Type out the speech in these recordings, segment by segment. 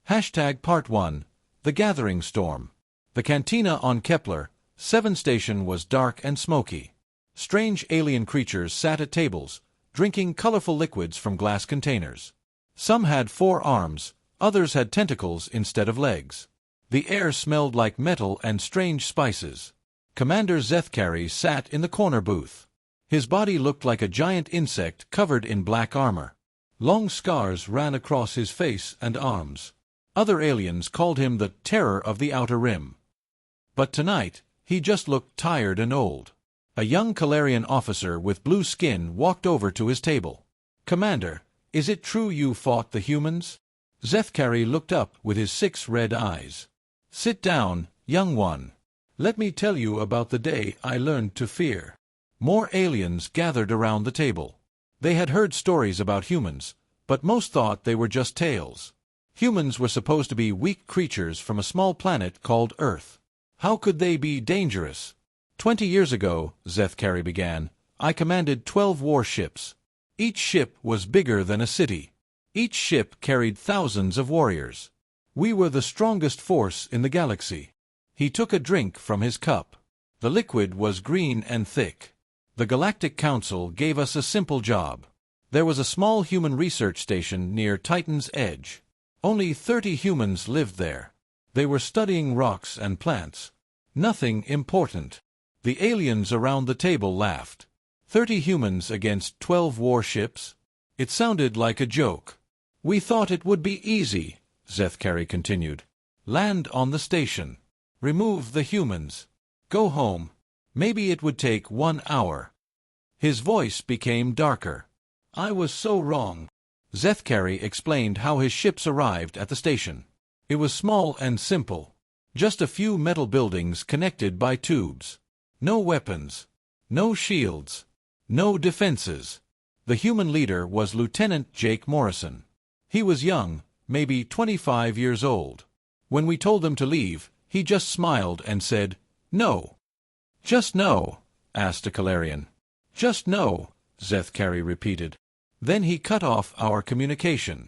Part 1. The Gathering Storm. The cantina on Kepler 7 station was dark and smoky. Strange alien creatures sat at tables, drinking colorful liquids from glass containers. Some had 4 arms, others had tentacles instead of legs. The air smelled like metal and strange spices. Commander Zethkari sat in the corner booth. His body looked like a giant insect covered in black armor. Long scars ran across his face and arms. Other aliens called him the Terror of the Outer Rim. But tonight, he just looked tired and old. A young Calarian officer with blue skin walked over to his table. "Commander, is it true you fought the humans?" Zethkari looked up with his 6 red eyes. "Sit down, young one. Let me tell you about the day I learned to fear." More aliens gathered around the table. They had heard stories about humans, but most thought they were just tales. Humans were supposed to be weak creatures from a small planet called Earth. How could they be dangerous? 20 years ago, Zethkari began, I commanded 12 warships. Each ship was bigger than a city. Each ship carried thousands of warriors. We were the strongest force in the galaxy. He took a drink from his cup. The liquid was green and thick. The Galactic Council gave us a simple job. There was a small human research station near Titan's Edge. Only 30 humans lived there. They were studying rocks and plants. Nothing important. The aliens around the table laughed. 30 humans against 12 warships? It sounded like a joke. "We thought it would be easy," Zethkari continued. "Land on the station. Remove the humans. Go home. Maybe it would take 1 hour." His voice became darker. "I was so wrong." Zethkari explained how his ships arrived at the station. It was small and simple. Just a few metal buildings connected by tubes. No weapons. No shields. No defenses. The human leader was Lieutenant Jake Morrison. He was young, maybe 25 years old. When we told him to leave, he just smiled and said, "No." "Just no?" asked a Calarian. "Just no," Zethkari repeated. Then he cut off our communication.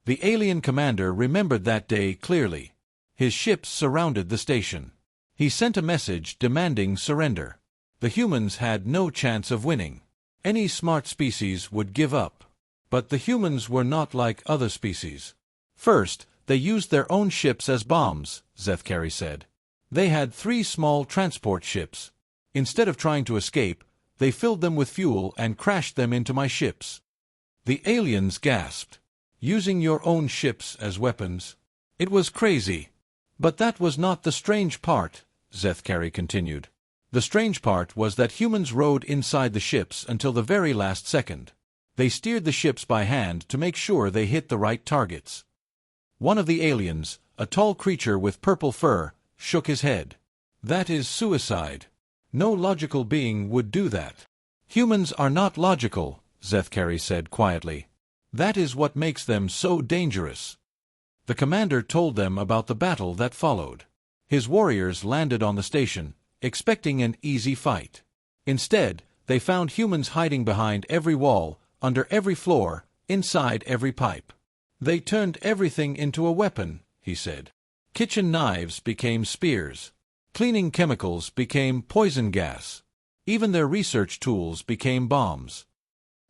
The alien commander remembered that day clearly. His ships surrounded the station. He sent a message demanding surrender. The humans had no chance of winning. Any smart species would give up. But the humans were not like other species. First, they used their own ships as bombs, Zethkari said. They had 3 small transport ships. Instead of trying to escape, they filled them with fuel and crashed them into my ships. The aliens gasped. "Using your own ships as weapons? It was crazy." "But that was not the strange part," Zethkari continued. "The strange part was that humans rode inside the ships until the very last second. They steered the ships by hand to make sure they hit the right targets." One of the aliens, a tall creature with purple fur, shook his head. "That is suicide. No logical being would do that." "Humans are not logical," Zethkari said quietly. "That is what makes them so dangerous." The commander told them about the battle that followed. His warriors landed on the station, expecting an easy fight. Instead, they found humans hiding behind every wall, under every floor, inside every pipe. "They turned everything into a weapon," he said. "Kitchen knives became spears. Cleaning chemicals became poison gas. Even their research tools became bombs."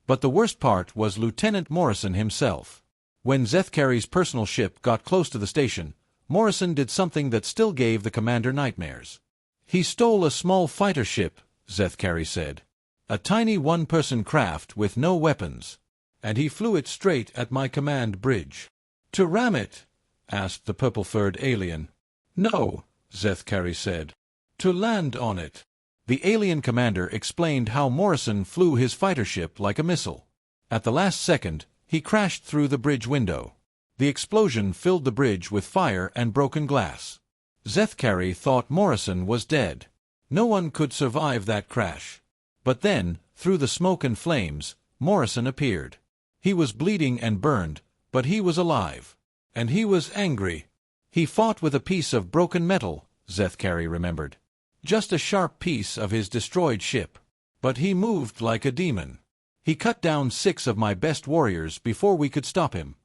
But the worst part was Lieutenant Morrison himself. When Zethkari's personal ship got close to the station, Morrison did something that still gave the commander nightmares. "He stole a small fighter ship," Zethkari said. "A tiny 1-person craft with no weapons. And he flew it straight at my command bridge." "To ram it?" asked the purple-furred alien. "No," Zethkari said. "To land on it." The alien commander explained how Morrison flew his fighter ship like a missile. At the last second, he crashed through the bridge window. The explosion filled the bridge with fire and broken glass. Zethkari thought Morrison was dead. No one could survive that crash. But then, through the smoke and flames, Morrison appeared. He was bleeding and burned, but he was alive. And he was angry. He fought with a piece of broken metal, Zethkari remembered. Just a sharp piece of his destroyed ship. But he moved like a demon. He cut down 6 of my best warriors before we could stop him.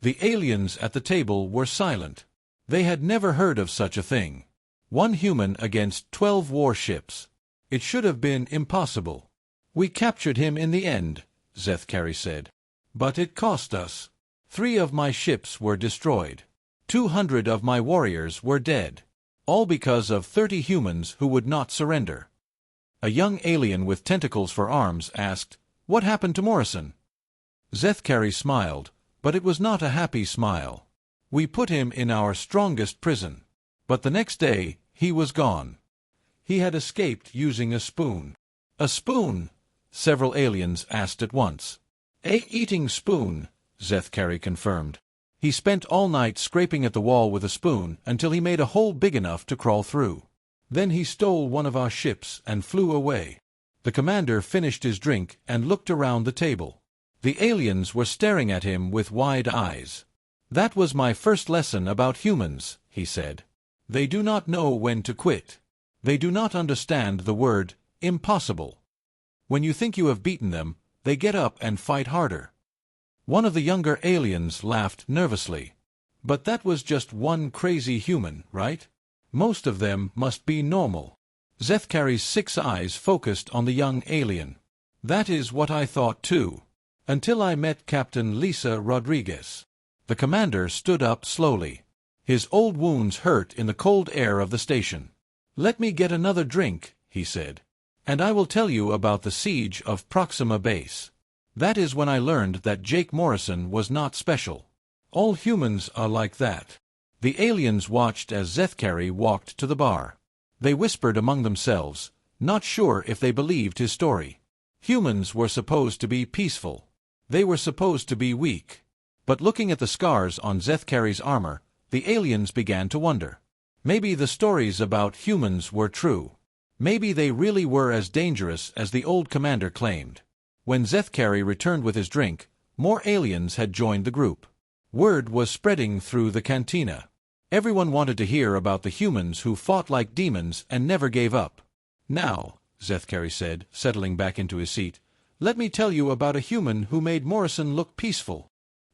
The aliens at the table were silent. They had never heard of such a thing. 1 human against 12 warships. It should have been impossible. We captured him in the end, Zethkari said. But it cost us. 3 of my ships were destroyed. 200 of my warriors were dead. All because of 30 humans who would not surrender. A young alien with tentacles for arms asked, "What happened to Morrison?" Zethkari smiled, but it was not a happy smile. "We put him in our strongest prison. But the next day, he was gone. He had escaped using a spoon." "A spoon?" several aliens asked at once. "A eating spoon," Zethkari confirmed. "He spent all night scraping at the wall with a spoon until he made a hole big enough to crawl through. Then he stole one of our ships and flew away." The commander finished his drink and looked around the table. The aliens were staring at him with wide eyes. "That was my first lesson about humans," he said. "They do not know when to quit. They do not understand the word impossible. When you think you have beaten them, they get up and fight harder." One of the younger aliens laughed nervously. "But that was just one crazy human, right? Most of them must be normal." Zethkari's 6 eyes focused on the young alien. "That is what I thought too. Until I met Captain Lisa Rodriguez." The commander stood up slowly. His old wounds hurt in the cold air of the station. "Let me get another drink," he said. "And I will tell you about the siege of Proxima Base. That is when I learned that Jake Morrison was not special. All humans are like that." The aliens watched as Zethkari walked to the bar. They whispered among themselves, not sure if they believed his story. Humans were supposed to be peaceful. They were supposed to be weak. But looking at the scars on Zethkari's armor, the aliens began to wonder. Maybe the stories about humans were true. Maybe they really were as dangerous as the old commander claimed. When Zethkari returned with his drink, more aliens had joined the group. Word was spreading through the cantina. Everyone wanted to hear about the humans who fought like demons and never gave up. "Now," Zethkari said, settling back into his seat, "let me tell you about a human who made Morrison look peaceful."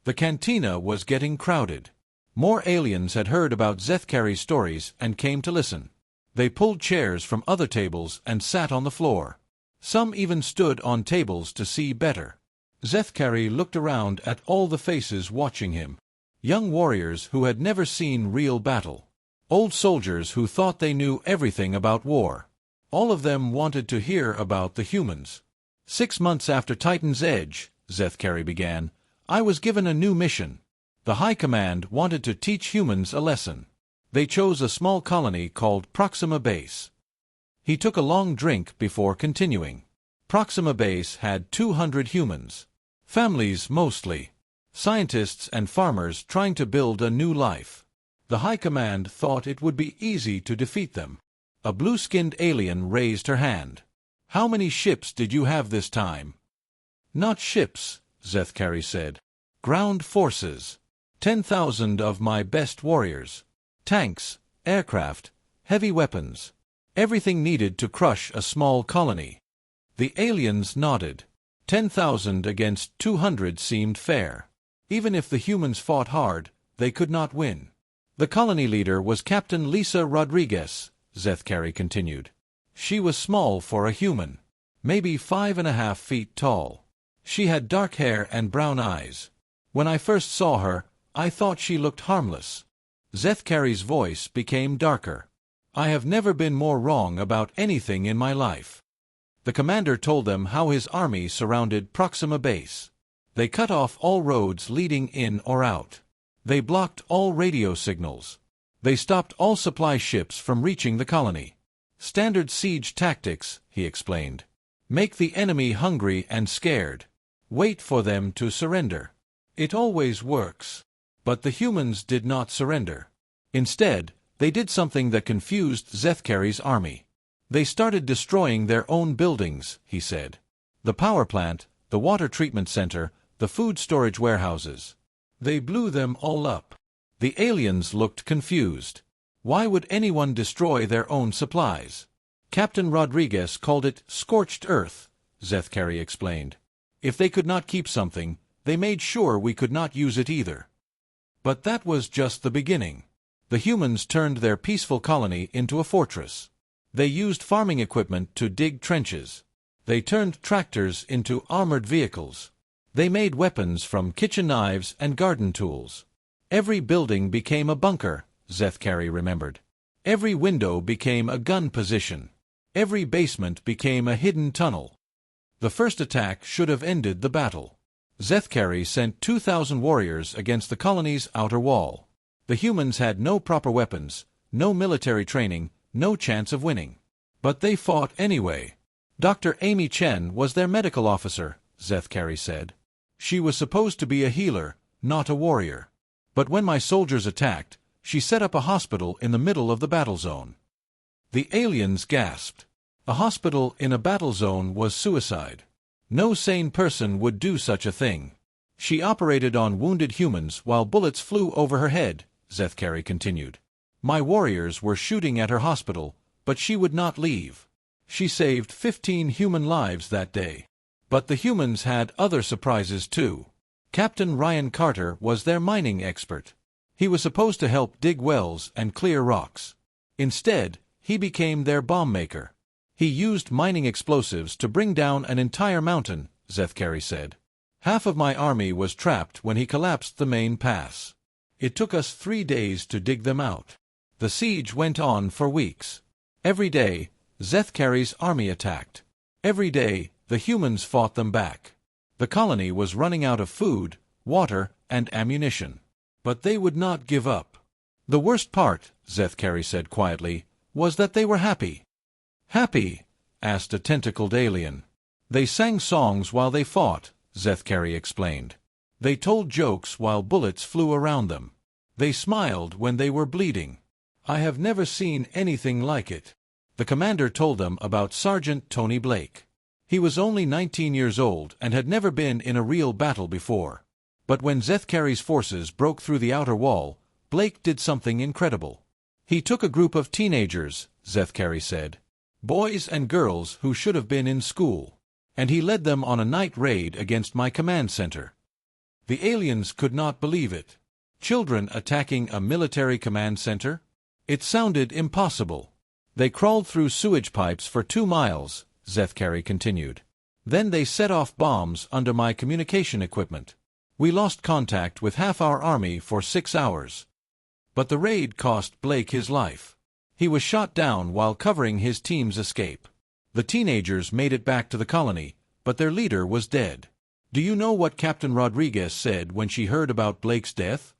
The cantina was getting crowded. More aliens had heard about Zethkari's stories and came to listen. They pulled chairs from other tables and sat on the floor. Some even stood on tables to see better. Zethkari looked around at all the faces watching him. Young warriors who had never seen real battle. Old soldiers who thought they knew everything about war. All of them wanted to hear about the humans. 6 months after Titan's Edge, Zethkari began, I was given a new mission. The High Command wanted to teach humans a lesson. They chose a small colony called Proxima Base. He took a long drink before continuing. Proxima Base had 200 humans. Families mostly. Scientists and farmers trying to build a new life. The High Command thought it would be easy to defeat them. A blue-skinned alien raised her hand. "How many ships did you have this time?" "Not ships," Zethkari said. "Ground forces. 10,000 of my best warriors. Tanks, aircraft, heavy weapons. Everything needed to crush a small colony." The aliens nodded. 10,000 against 200 seemed fair. Even if the humans fought hard, they could not win. "The colony leader was Captain Lisa Rodriguez," Zethkari continued. "She was small for a human. Maybe 5.5 feet tall. She had dark hair and brown eyes. When I first saw her, I thought she looked harmless." Zethkari's voice became darker. "I have never been more wrong about anything in my life." The commander told them how his army surrounded Proxima Base. They cut off all roads leading in or out. They blocked all radio signals. They stopped all supply ships from reaching the colony. "Standard siege tactics," he explained. "Make the enemy hungry and scared. Wait for them to surrender. It always works." But the humans did not surrender. Instead, they did something that confused Zethkari's army. They started destroying their own buildings, he said. The power plant, the water treatment center, the food storage warehouses. They blew them all up. The aliens looked confused. Why would anyone destroy their own supplies? Captain Rodriguez called it scorched earth, Zethkari explained. If they could not keep something, they made sure we could not use it either. But that was just the beginning. The humans turned their peaceful colony into a fortress. They used farming equipment to dig trenches. They turned tractors into armored vehicles. They made weapons from kitchen knives and garden tools. Every building became a bunker, Zethkari remembered. Every window became a gun position. Every basement became a hidden tunnel. The first attack should have ended the battle. Zethkari sent 2,000 warriors against the colony's outer wall. The humans had no proper weapons, no military training, no chance of winning. But they fought anyway. Dr. Amy Chen was their medical officer, Zethkari said. She was supposed to be a healer, not a warrior. But when my soldiers attacked, she set up a hospital in the middle of the battle zone. The aliens gasped. A hospital in a battle zone was suicide. No sane person would do such a thing. She operated on wounded humans while bullets flew over her head, Zethkari continued. My warriors were shooting at her hospital, but she would not leave. She saved 15 human lives that day. But the humans had other surprises too. Captain Ryan Carter was their mining expert. He was supposed to help dig wells and clear rocks. Instead, he became their bomb maker. He used mining explosives to bring down an entire mountain, Zethkari said. Half of my army was trapped when he collapsed the main pass. It took us 3 days to dig them out. The siege went on for weeks. Every day, Zethkari's army attacked. Every day, the humans fought them back. The colony was running out of food, water, and ammunition. But they would not give up. The worst part, Zethkari said quietly, was that they were happy. Happy? Asked a tentacled alien. They sang songs while they fought, Zethkari explained. They told jokes while bullets flew around them. They smiled when they were bleeding. I have never seen anything like it. The commander told them about Sergeant Tony Blake. He was only 19 years old and had never been in a real battle before. But when Zethkari's forces broke through the outer wall, Blake did something incredible. He took a group of teenagers, Zethkari said. Boys and girls who should have been in school. And he led them on a night raid against my command center. The aliens could not believe it. Children attacking a military command center? It sounded impossible. They crawled through sewage pipes for 2 miles, Zethkari continued. Then they set off bombs under my communication equipment. We lost contact with half our army for 6 hours. But the raid cost Blake his life. He was shot down while covering his team's escape. The teenagers made it back to the colony, but their leader was dead. Do you know what Captain Rodriguez said when she heard about Blake's death?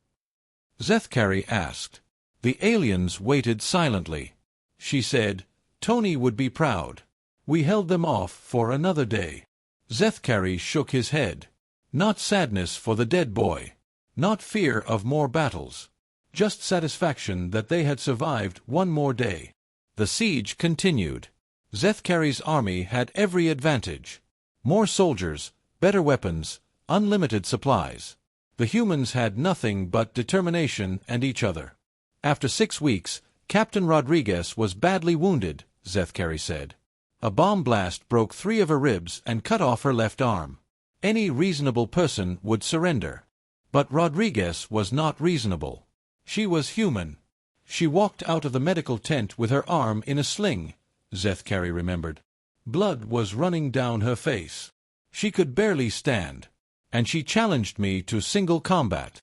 Zethkari asked. The aliens waited silently. She said, Tony would be proud. We held them off for another day. Zethkari shook his head. Not sadness for the dead boy. Not fear of more battles. Just satisfaction that they had survived one more day. The siege continued. Zethkari's army had every advantage. More soldiers, better weapons, unlimited supplies. The humans had nothing but determination and each other. After 6 weeks, Captain Rodriguez was badly wounded, Zethkari said. A bomb blast broke 3 of her ribs and cut off her left arm. Any reasonable person would surrender. But Rodriguez was not reasonable. She was human. She walked out of the medical tent with her arm in a sling, Zethkari remembered. Blood was running down her face. She could barely stand. And she challenged me to single combat.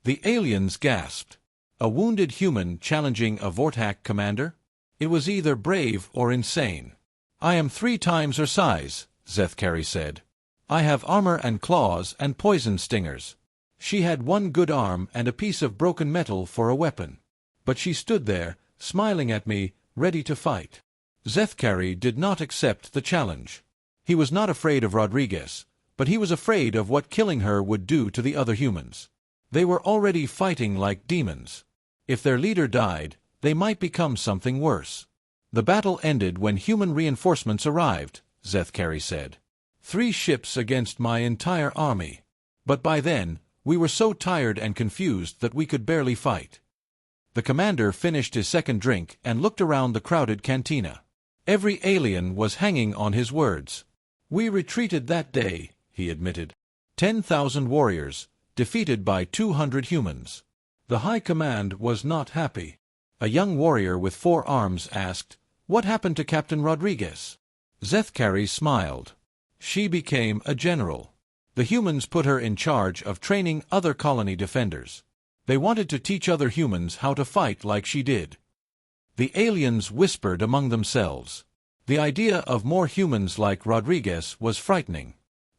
The aliens gasped. A wounded human challenging a Vortak commander? It was either brave or insane. I am 3 times her size, Zethkari said. I have armor and claws and poison stingers. She had 1 good arm and a piece of broken metal for a weapon. But she stood there, smiling at me, ready to fight. Zethkari did not accept the challenge. He was not afraid of Rodriguez, but he was afraid of what killing her would do to the other humans. They were already fighting like demons. If their leader died, they might become something worse. The battle ended when human reinforcements arrived, Zethkari said. 3 ships against my entire army. But by then, we were so tired and confused that we could barely fight. The commander finished his second drink and looked around the crowded cantina. Every alien was hanging on his words. We retreated that day, he admitted. 10,000 warriors, defeated by 200 humans. The High Command was not happy. A young warrior with 4 arms asked, "What happened to Captain Rodriguez?" Zethkari smiled. "She became a general. The humans put her in charge of training other colony defenders. They wanted to teach other humans how to fight like she did." The aliens whispered among themselves. The idea of more humans like Rodriguez was frightening.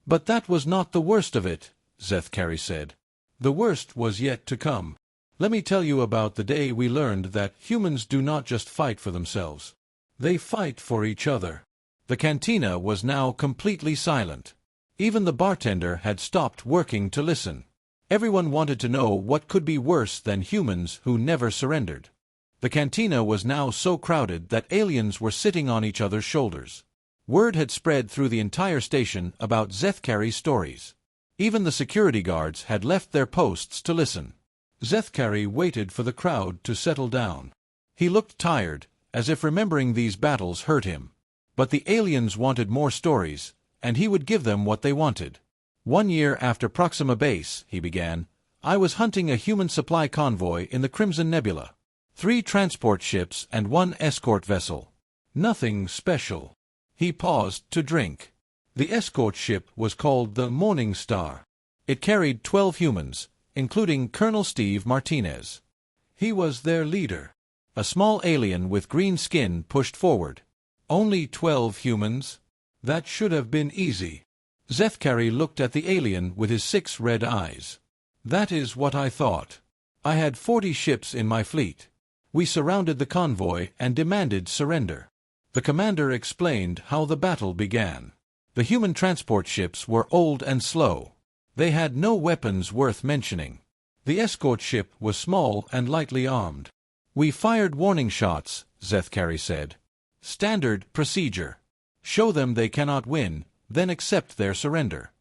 "But that was not the worst of it," Zethkari said. "The worst was yet to come. Let me tell you about the day we learned that humans do not just fight for themselves. They fight for each other." The cantina was now completely silent. Even the bartender had stopped working to listen. Everyone wanted to know what could be worse than humans who never surrendered. The cantina was now so crowded that aliens were sitting on each other's shoulders. Word had spread through the entire station about HFY Stories. Even the security guards had left their posts to listen. Zethkari waited for the crowd to settle down. He looked tired, as if remembering these battles hurt him. But the aliens wanted more stories, and he would give them what they wanted. "1 year after Proxima Base," he began, "I was hunting a human supply convoy in the Crimson Nebula. 3 transport ships and 1 escort vessel. Nothing special." He paused to drink. The escort ship was called the Morning Star. It carried 12 humans, including Colonel Steve Martinez. He was their leader. A small alien with green skin pushed forward. "Only 12 humans? That should have been easy." Zethkari looked at the alien with his 6 red eyes. "That is what I thought. I had 40 ships in my fleet. We surrounded the convoy and demanded surrender." The commander explained how the battle began. The human transport ships were old and slow. They had no weapons worth mentioning. The escort ship was small and lightly armed. "We fired warning shots," Zethkari said. "Standard procedure. Show them they cannot win, then accept their surrender."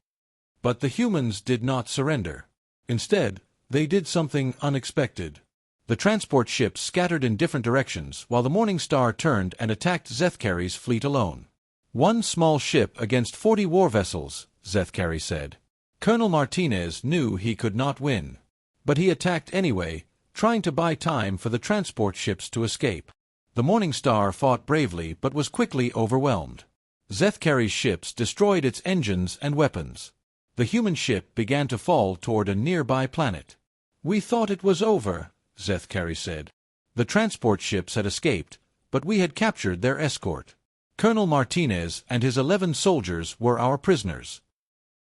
But the humans did not surrender. Instead, they did something unexpected. The transport ships scattered in different directions while the Morning Star turned and attacked Zethkari's fleet alone. "1 small ship against 40 war vessels," Zethkari said. Colonel Martinez knew he could not win. But he attacked anyway, trying to buy time for the transport ships to escape. The Morning Star fought bravely but was quickly overwhelmed. Zethkari's ships destroyed its engines and weapons. The human ship began to fall toward a nearby planet. "We thought it was over," Zethkari said. "The transport ships had escaped, but we had captured their escort. Colonel Martinez and his 11 soldiers were our prisoners."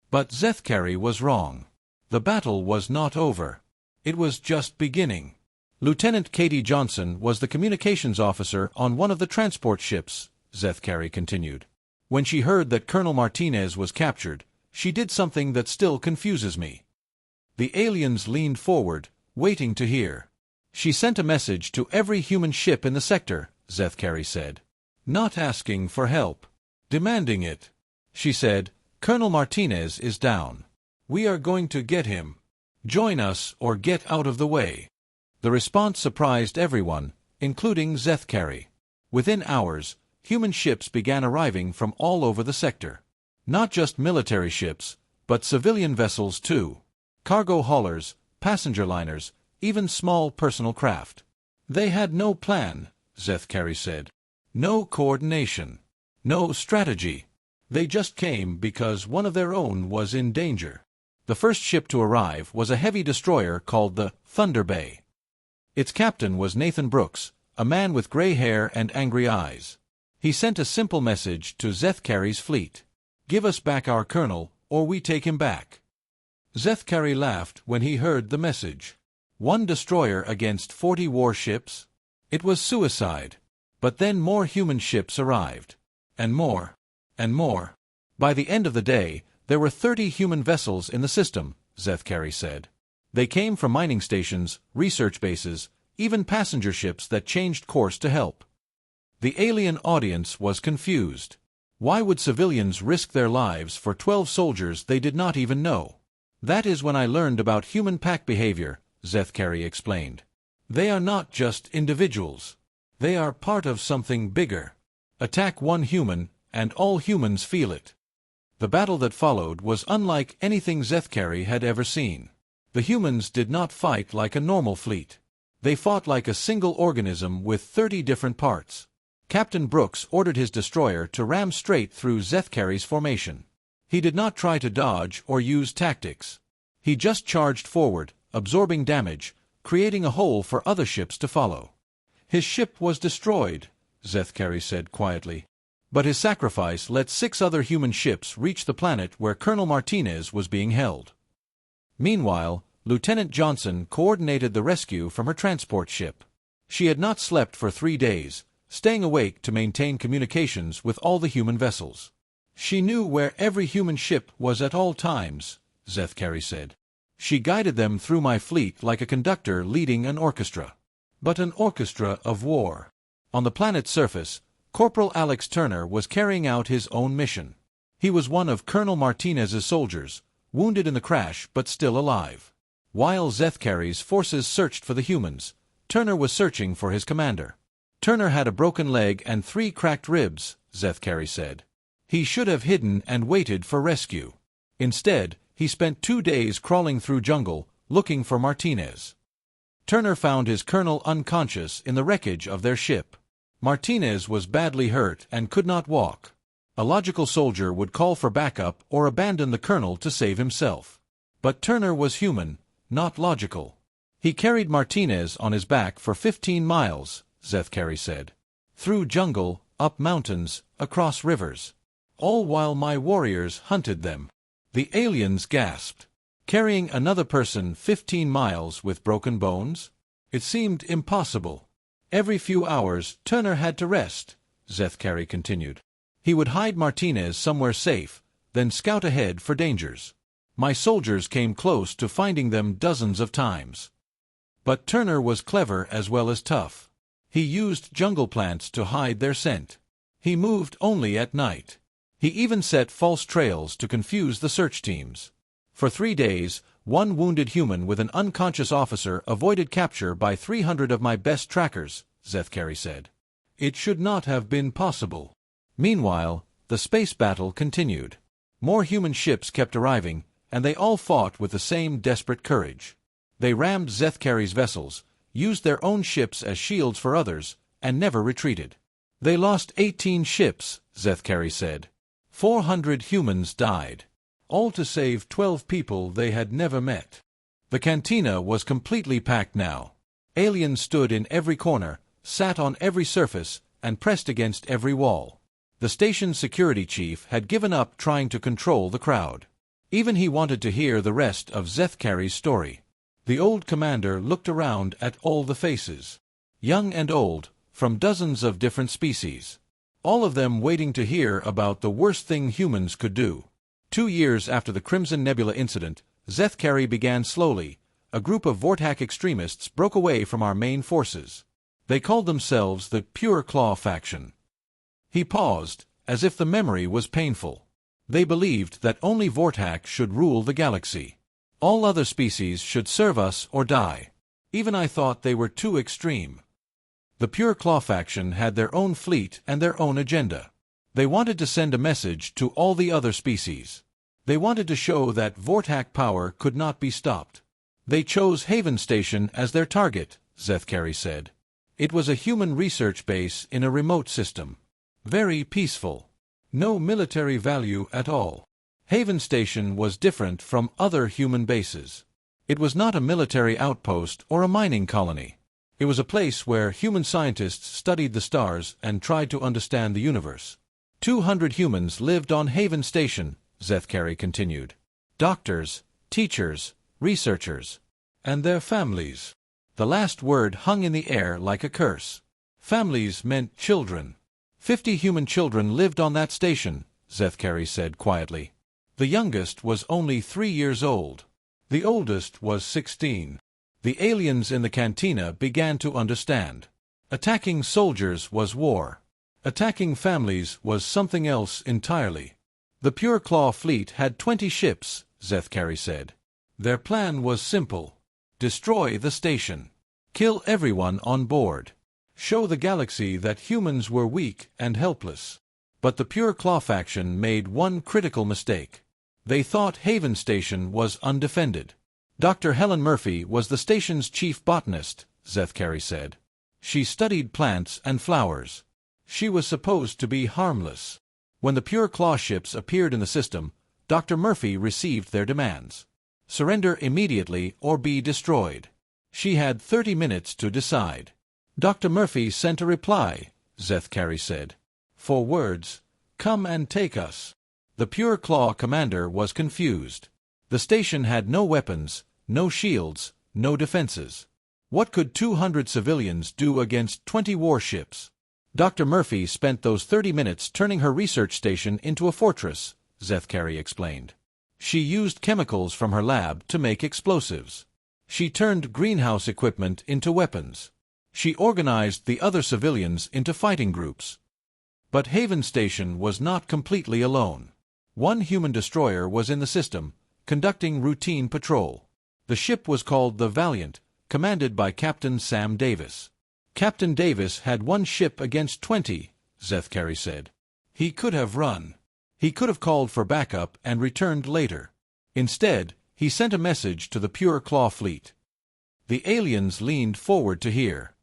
But Zethkari was wrong. The battle was not over. It was just beginning. Lieutenant Katie Johnson was the communications officer on one of the transport ships, Zethkari continued. "When she heard that Colonel Martinez was captured, she did something that still confuses me." The aliens leaned forward, waiting to hear. "She sent a message to every human ship in the sector," Zethkari said. "Not asking for help. Demanding it. She said, 'Colonel Martinez is down. We are going to get him. Join us or get out of the way.'" The response surprised everyone, including Zethkari. Within hours, human ships began arriving from all over the sector. Not just military ships, but civilian vessels too. Cargo haulers, passenger liners, even small personal craft. "They had no plan," Zethkari said. "No coordination. No strategy. They just came because one of their own was in danger." The first ship to arrive was a heavy destroyer called the Thunder Bay. Its captain was Nathan Brooks, a man with gray hair and angry eyes. He sent a simple message to Zethkari's fleet. "Give us back our colonel, or we take him back." Zethkari laughed when he heard the message. 1 destroyer against 40 warships? It was suicide. But then more human ships arrived. And more. And more. By the end of the day, there were 30 human vessels in the system, Zethkari said. They came from mining stations, research bases, even passenger ships that changed course to help. The alien audience was confused. Why would civilians risk their lives for 12 soldiers they did not even know? "That is when I learned about human pack behavior," Zethkari explained. "They are not just individuals. They are part of something bigger. Attack one human, and all humans feel it." The battle that followed was unlike anything Zethkari had ever seen. The humans did not fight like a normal fleet. They fought like a single organism with 30 different parts. Captain Brooks ordered his destroyer to ram straight through Zethkari's formation. He did not try to dodge or use tactics. He just charged forward, absorbing damage, creating a hole for other ships to follow. His ship was destroyed, Zethkari said quietly. But his sacrifice let 6 other human ships reach the planet where Colonel Martinez was being held. Meanwhile, Lieutenant Johnson coordinated the rescue from her transport ship. She had not slept for 3 days, staying awake to maintain communications with all the human vessels. She knew where every human ship was at all times, Zethkari said. She guided them through my fleet like a conductor leading an orchestra. But an orchestra of war. On the planet's surface, Corporal Alex Turner was carrying out his own mission. He was one of Colonel Martinez's soldiers, wounded in the crash but still alive. While Zethkari's forces searched for the humans, Turner was searching for his commander. Turner had a broken leg and 3 cracked ribs, Zethkari said. He should have hidden and waited for rescue. Instead, he spent 2 days crawling through jungle, looking for Martinez. Turner found his colonel unconscious in the wreckage of their ship. Martinez was badly hurt and could not walk. A logical soldier would call for backup or abandon the colonel to save himself. But Turner was human, not logical. He carried Martinez on his back for 15 miles, Zethkari said. Through jungle, up mountains, across rivers. All while my warriors hunted them. The aliens gasped. Carrying another person 15 miles with broken bones? It seemed impossible. Every few hours, Turner had to rest, Zethkari continued. He would hide Martinez somewhere safe, then scout ahead for dangers. My soldiers came close to finding them dozens of times. But Turner was clever as well as tough. He used jungle plants to hide their scent. He moved only at night. He even set false trails to confuse the search teams. For 3 days, 1 wounded human with an unconscious officer avoided capture by 300 of my best trackers, Zethkari said. It should not have been possible. Meanwhile, the space battle continued. More human ships kept arriving, and they all fought with the same desperate courage. They rammed Zethkari's vessels, used their own ships as shields for others, and never retreated. They lost 18 ships, Zethkari said. 400 humans died. All to save 12 people they had never met. The cantina was completely packed now. Aliens stood in every corner, sat on every surface, and pressed against every wall. The station's security chief had given up trying to control the crowd. Even he wanted to hear the rest of Zethkari's story. The old commander looked around at all the faces. Young and old, from dozens of different species. All of them waiting to hear about the worst thing humans could do. 2 years after the Crimson Nebula incident, Zethkari began slowly. A group of Vortak extremists broke away from our main forces. They called themselves the Pure Claw faction. He paused, as if the memory was painful. They believed that only Vortak should rule the galaxy. All other species should serve us or die. Even I thought they were too extreme. The Pure Claw faction had their own fleet and their own agenda. They wanted to send a message to all the other species. They wanted to show that Vortak power could not be stopped. They chose Haven Station as their target, Zethkari said. It was a human research base in a remote system. Very peaceful. No military value at all. Haven Station was different from other human bases. It was not a military outpost or a mining colony. It was a place where human scientists studied the stars and tried to understand the universe. 200 humans lived on Haven Station, Zethkari continued. Doctors, teachers, researchers, and their families. The last word hung in the air like a curse. Families meant children. 50 human children lived on that station, Zethkari said quietly. The youngest was only 3 years old. The oldest was 16. The aliens in the cantina began to understand. Attacking soldiers was war. Attacking families was something else entirely. The Pure Claw fleet had 20 ships, Zethkari said. Their plan was simple. Destroy the station. Kill everyone on board. Show the galaxy that humans were weak and helpless. But the Pure Claw faction made one critical mistake. They thought Haven Station was undefended. Dr. Helen Murphy was the station's chief botanist, Zethkari said. She studied plants and flowers. She was supposed to be harmless. When the Pure Claw ships appeared in the system, Dr. Murphy received their demands. Surrender immediately or be destroyed. She had 30 minutes to decide. Dr. Murphy sent a reply, Zethkari said. 4 words, "Come and take us." The Pure Claw commander was confused. The station had no weapons, no shields, no defenses. What could 200 civilians do against 20 warships? Dr. Murphy spent those 30 minutes turning her research station into a fortress, Zethkari explained. She used chemicals from her lab to make explosives. She turned greenhouse equipment into weapons. She organized the other civilians into fighting groups. But Haven Station was not completely alone. One human destroyer was in the system, conducting routine patrol. The ship was called the Valiant, commanded by Captain Sam Davis. Captain Davis had 1 ship against 20, Zethkari said. He could have run. He could have called for backup and returned later. Instead, he sent a message to the Pure Claw fleet. The aliens leaned forward to hear.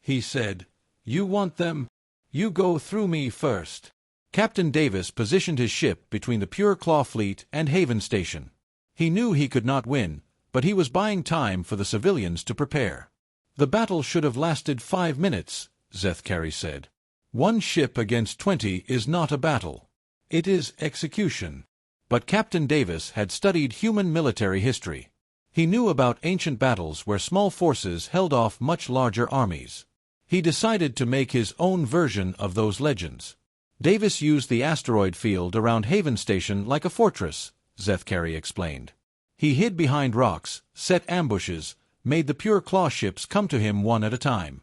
He said, "You want them? You go through me first." Captain Davis positioned his ship between the Pure Claw fleet and Haven Station. He knew he could not win, but he was buying time for the civilians to prepare. The battle should have lasted 5 minutes, Zethkari said. 1 ship against 20 is not a battle. It is execution. But Captain Davis had studied human military history. He knew about ancient battles where small forces held off much larger armies. He decided to make his own version of those legends. Davis used the asteroid field around Haven Station like a fortress, Zethkari explained. He hid behind rocks, set ambushes, made the Pure Claw ships come to him one at a time.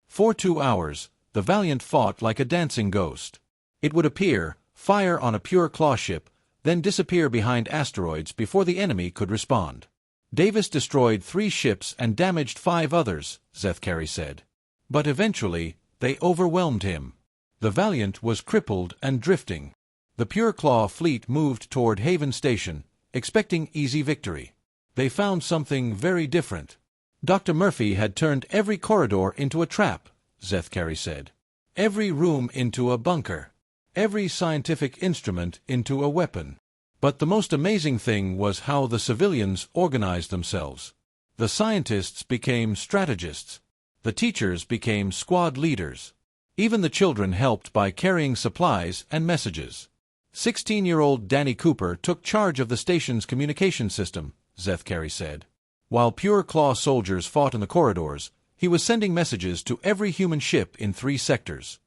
For 2 hours, the Valiant fought like a dancing ghost. It would appear, fire on a Pure Claw ship, then disappear behind asteroids before the enemy could respond. Davis destroyed 3 ships and damaged 5 others, Zethkari said. But eventually, they overwhelmed him. The Valiant was crippled and drifting. The Pure Claw fleet moved toward Haven Station, expecting easy victory. They found something very different. Dr. Murphy had turned every corridor into a trap, Zethkari said. Every room into a bunker. Every scientific instrument into a weapon. But the most amazing thing was how the civilians organized themselves. The scientists became strategists. The teachers became squad leaders. Even the children helped by carrying supplies and messages. 16-year-old Danny Cooper took charge of the station's communication system, Zethkari said. While Pure Claw soldiers fought in the corridors, he was sending messages to every human ship in 3 sectors.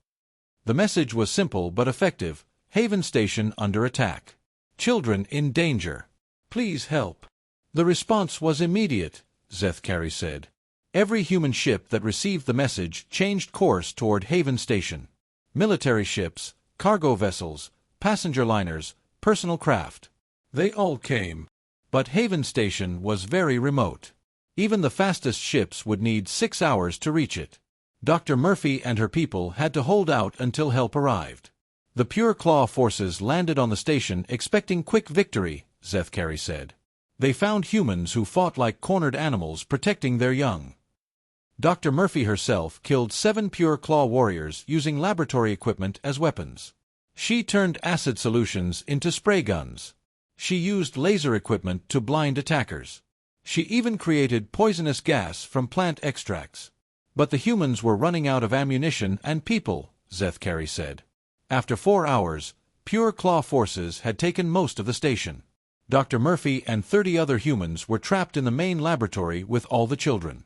The message was simple but effective: Haven Station under attack. Children in danger. Please help. The response was immediate, Zethkari said. Every human ship that received the message changed course toward Haven Station. Military ships, cargo vessels, passenger liners, personal craft. They all came. But Haven Station was very remote. Even the fastest ships would need 6 hours to reach it. Dr. Murphy and her people had to hold out until help arrived. The Pure Claw forces landed on the station expecting quick victory, Zethkari said. They found humans who fought like cornered animals protecting their young. Dr. Murphy herself killed 7 Pure Claw warriors using laboratory equipment as weapons. She turned acid solutions into spray guns. She used laser equipment to blind attackers. She even created poisonous gas from plant extracts. But the humans were running out of ammunition and people, Zethkari said. After 4 hours, Pure Claw forces had taken most of the station. Dr. Murphy and 30 other humans were trapped in the main laboratory with all the children.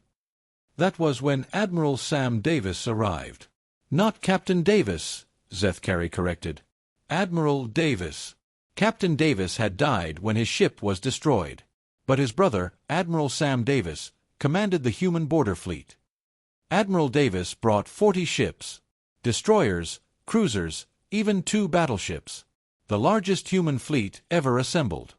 That was when Admiral Sam Davis arrived. Not Captain Davis, Zethkari corrected. Admiral Davis. Captain Davis had died when his ship was destroyed. But his brother, Admiral Sam Davis, commanded the human border fleet. Admiral Davis brought 40 ships, destroyers, cruisers, even 2 battleships. The largest human fleet ever assembled.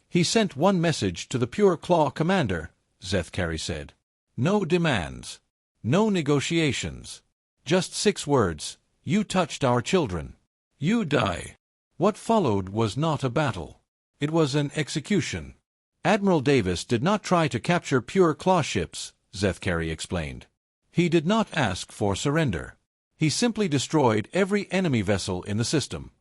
He sent one message to the Pure Claw commander, Zethkari said. No demands. No negotiations. Just 6 words: you touched our children. You die. What followed was not a battle. It was an execution. Admiral Davis did not try to capture pure claw ships, Zethkari explained. He did not ask for surrender. He simply destroyed every enemy vessel in the system.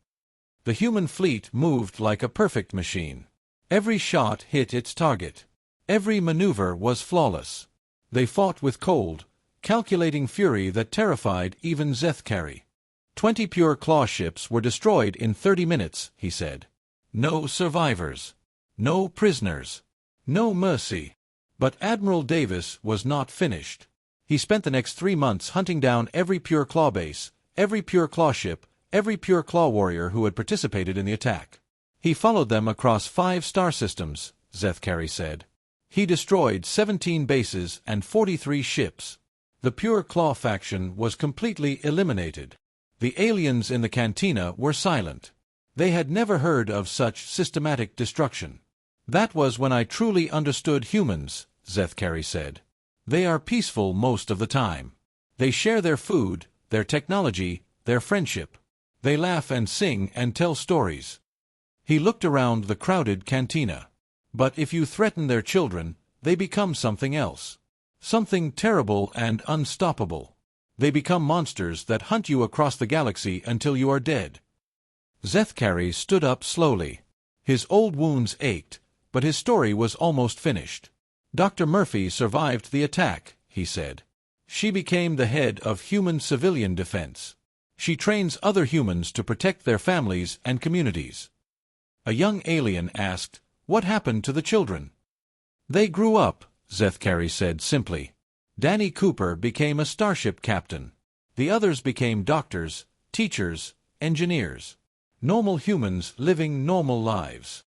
The human fleet moved like a perfect machine. Every shot hit its target. Every maneuver was flawless. They fought with cold, calculating fury that terrified even Zethkari. 20 pure claw ships were destroyed in 30 minutes, he said. No survivors. No prisoners. No mercy. But Admiral Davis was not finished. He spent the next 3 months hunting down every pure claw base, every pure claw ship, every pure claw warrior who had participated in the attack. He followed them across 5 star systems, Zethkari said. He destroyed 17 bases and 43 ships. The pure claw faction was completely eliminated. The aliens in the cantina were silent. They had never heard of such systematic destruction. That was when I truly understood humans, Zethkari said. They are peaceful most of the time. They share their food, their technology, their friendship. They laugh and sing and tell stories. He looked around the crowded cantina. But if you threaten their children, they become something else. Something terrible and unstoppable. They become monsters that hunt you across the galaxy until you are dead. Zethkari stood up slowly. His old wounds ached, but his story was almost finished. Dr. Murphy survived the attack, he said. She became the head of human civilian defense. She trains other humans to protect their families and communities. A young alien asked, "What happened to the children?" "They grew up," Zethkari said simply. Danny Cooper became a starship captain. The others became doctors, teachers, engineers. Normal humans living normal lives.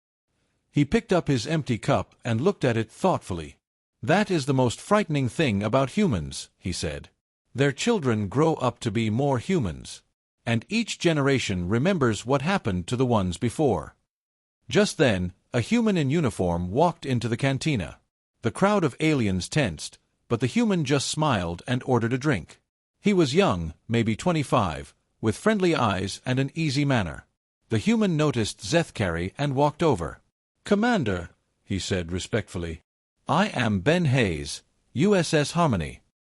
He picked up his empty cup and looked at it thoughtfully. "That is the most frightening thing about humans," he said. "Their children grow up to be more humans. And each generation remembers what happened to the ones before." Just then, a human in uniform walked into the cantina. The crowd of aliens tensed, but the human just smiled and ordered a drink. He was young, maybe 25, with friendly eyes and an easy manner. The human noticed Zethkari and walked over. "Commander," he said respectfully, "I am Ben Hayes, USS Harmony.